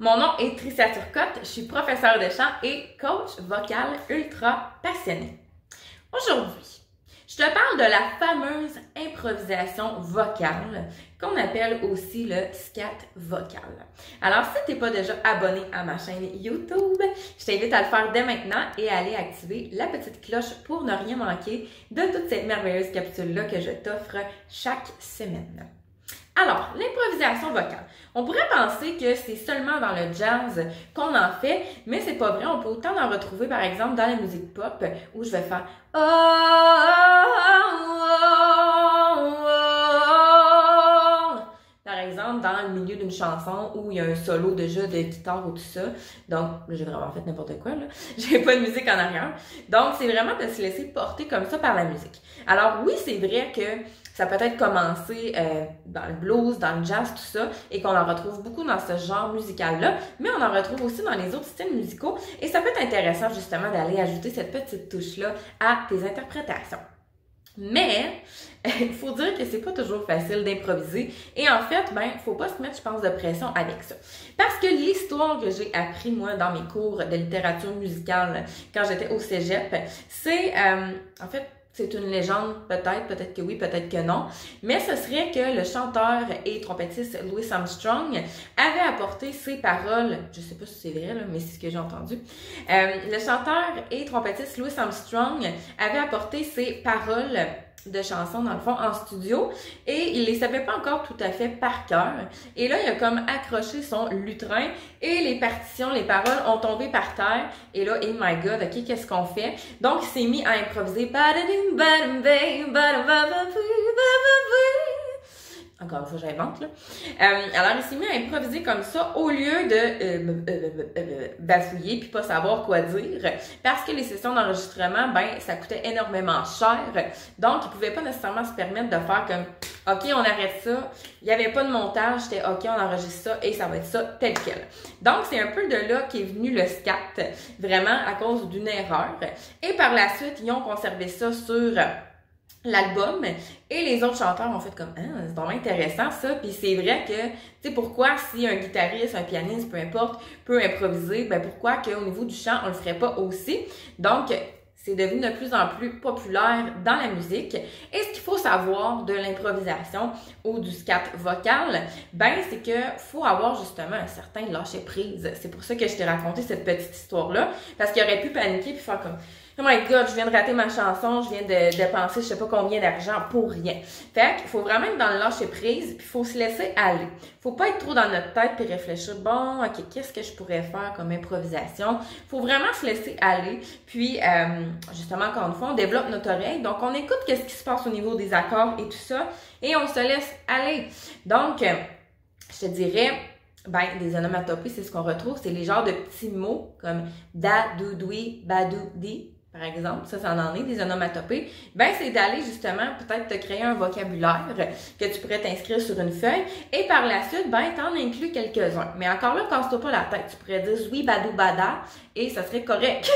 Mon nom est Tricia Turcotte, je suis professeure de chant et coach vocal ultra passionné. Aujourd'hui, je te parle de la fameuse improvisation vocale qu'on appelle aussi le scat vocal. Alors, si tu n'es pas déjà abonné à ma chaîne YouTube, je t'invite à le faire dès maintenant et à aller activer la petite cloche pour ne rien manquer de toute cette merveilleuse capsule-là que je t'offre chaque semaine. Alors, l'improvisation vocale. On pourrait penser que c'est seulement dans le jazz qu'on en fait, mais c'est pas vrai. On peut autant en retrouver, par exemple, dans la musique pop, où je vais faire « par exemple, dans le milieu d'une chanson où il y a un solo déjà de guitare ou tout ça. Donc, j'ai vraiment fait n'importe quoi, là. J'ai pas de musique en arrière. Donc, c'est vraiment de se laisser porter comme ça par la musique. Alors, oui, c'est vrai que ça peut être commencé dans le blues, dans le jazz, tout ça, et qu'on en retrouve beaucoup dans ce genre musical-là, mais on en retrouve aussi dans les autres styles musicaux, et ça peut être intéressant justement d'aller ajouter cette petite touche-là à tes interprétations. Mais, il faut dire que c'est pas toujours facile d'improviser, et en fait, faut pas se mettre, je pense, de pression avec ça. Parce que l'histoire que j'ai appris, moi, dans mes cours de littérature musicale, quand j'étais au cégep, c'est, en fait, c'est une légende, peut-être que oui, peut-être que non, mais ce serait que le chanteur et trompettiste Louis Armstrong avait apporté ses paroles, je sais pas si c'est vrai, là, mais c'est ce que j'ai entendu. Le chanteur et trompettiste Louis Armstrong avait apporté ses paroles de chansons, dans le fond, en studio, et il les savait pas encore tout à fait par cœur. Et là, il a comme accroché son lutrin, et les partitions, les paroles ont tombé par terre, et là, oh my god, ok, qu'est-ce qu'on fait? Donc, il s'est mis à improviser. Encore une fois, j'invente, là. Alors, il s'est mis à improviser comme ça au lieu de bafouiller puis pas savoir quoi dire, parce que les sessions d'enregistrement, ça coûtait énormément cher. Donc, il pouvait pas nécessairement se permettre de faire comme « OK, on arrête ça ». Il n'y avait pas de montage, c'était « OK, on enregistre ça et ça va être ça tel quel ». Donc, c'est un peu de là qu'est venu le scat, vraiment à cause d'une erreur. Et par la suite, ils ont conservé ça sur l'album, et les autres chanteurs ont fait comme « Ah, c'est vraiment intéressant ça », puis c'est vrai que, tu sais, pourquoi si un guitariste, un pianiste, peu importe, peut improviser, pourquoi qu'au niveau du chant, on le ferait pas aussi? Donc, c'est devenu de plus en plus populaire dans la musique. Et ce qu'il faut savoir de l'improvisation ou du scat vocal, c'est que faut avoir justement un certain lâcher-prise. C'est pour ça que je t'ai raconté cette petite histoire-là, parce qu'il aurait pu paniquer puis faire comme « Oh my god, je viens de rater ma chanson, je viens de dépenser je sais pas combien d'argent pour rien. » Fait qu'il faut vraiment être dans le lâcher-prise, puis il faut se laisser aller. Faut pas être trop dans notre tête puis réfléchir « Bon, ok, qu'est-ce que je pourrais faire comme improvisation? » Faut vraiment se laisser aller, puis justement, encore une fois, on développe notre oreille, donc on écoute qu'est-ce qui se passe au niveau des accords et tout ça, et on se laisse aller. Donc, je te dirais, des onomatopées, c'est ce qu'on retrouve, c'est les genres de petits mots comme da, dou, doui, badou, di, par exemple, ça en est, des onomatopées, c'est d'aller justement peut-être te créer un vocabulaire que tu pourrais t'inscrire sur une feuille, et par la suite, t'en inclus quelques-uns. Mais encore là, casse-toi pas la tête, tu pourrais dire oui, badou, bada, et ça serait correct.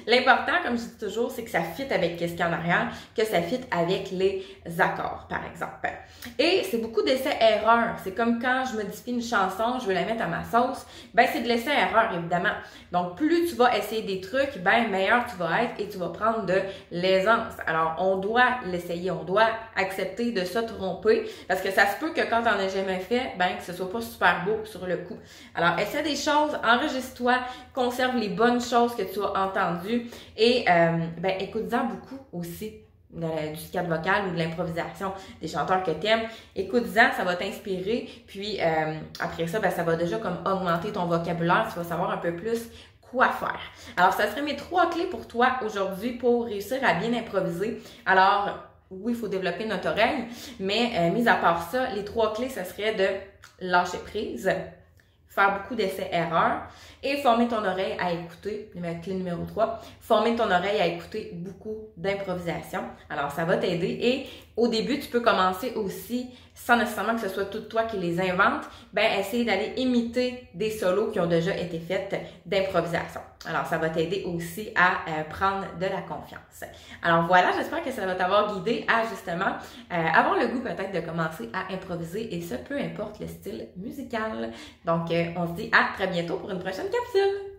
L'important, comme je dis toujours, c'est que ça fitte avec qu'est-ce qu'il y a en arrière, que ça fitte avec les accords, par exemple. Et c'est beaucoup d'essais-erreurs. C'est comme quand je modifie une chanson, je veux la mettre à ma sauce, c'est de l'essai-erreur, évidemment. Donc, plus tu vas essayer des trucs, meilleur tu vas être et tu vas prendre de l'aisance. Alors, on doit l'essayer, on doit accepter de se tromper, parce que ça se peut que quand t'en as jamais fait, que ce soit pas super beau sur le coup. Alors, essaie des choses, enregistre-toi, conserve les bonnes choses que tu as entendues et écoute-en beaucoup aussi du scat vocal ou de l'improvisation des chanteurs que t'aimes. Écoute-en, ça va t'inspirer, puis après ça, ça va déjà comme augmenter ton vocabulaire, tu vas savoir un peu plus quoi faire. Alors, ça serait mes 3 clés pour toi aujourd'hui pour réussir à bien improviser. Alors, oui, il faut développer notre oreille, mais mis à part ça, les 3 clés, ça serait de lâcher prise, faire beaucoup d'essais-erreurs et former ton oreille à écouter. La clé numéro 3, former ton oreille à écouter beaucoup d'improvisation. Alors, ça va t'aider et au début, tu peux commencer aussi sans nécessairement que ce soit tout toi qui les invente, ben essaye d'aller imiter des solos qui ont déjà été faits d'improvisation. Alors, ça va t'aider aussi à prendre de la confiance. Alors voilà, j'espère que ça va t'avoir guidé à justement avoir le goût peut-être de commencer à improviser et ça, peu importe le style musical. Donc, on se dit à très bientôt pour une prochaine capsule!